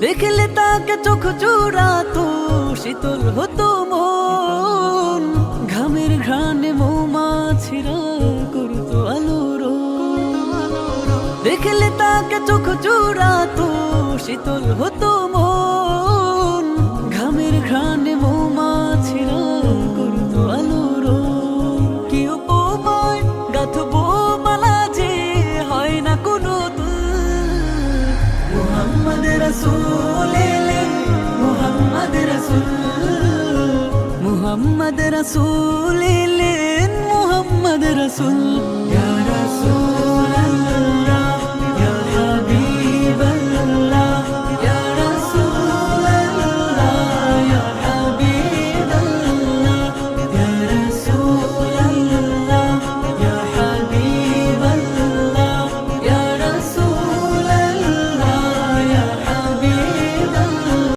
দেখলে তাকে চোখ জোড়াতো, শীতল হতো মন। ঘামের ঘ্রাণে মৌমাছিরা করতো আলোড়ন। দেখলে তাকে চোখ জোড়াতো, শীতল হতো মন। ঘামের ঘ্রাণে মৌমাছিরা করতো আলোড়ন। কি উপমায় গাঁথবো মালা যে হয় না কোনো তুল। মুহাম্মদ রাসূল এলেন, মুহাম্মদ রাসূল, মুহাম্মদ রাসূল এলেন, মুহাম্মদ রাসূল।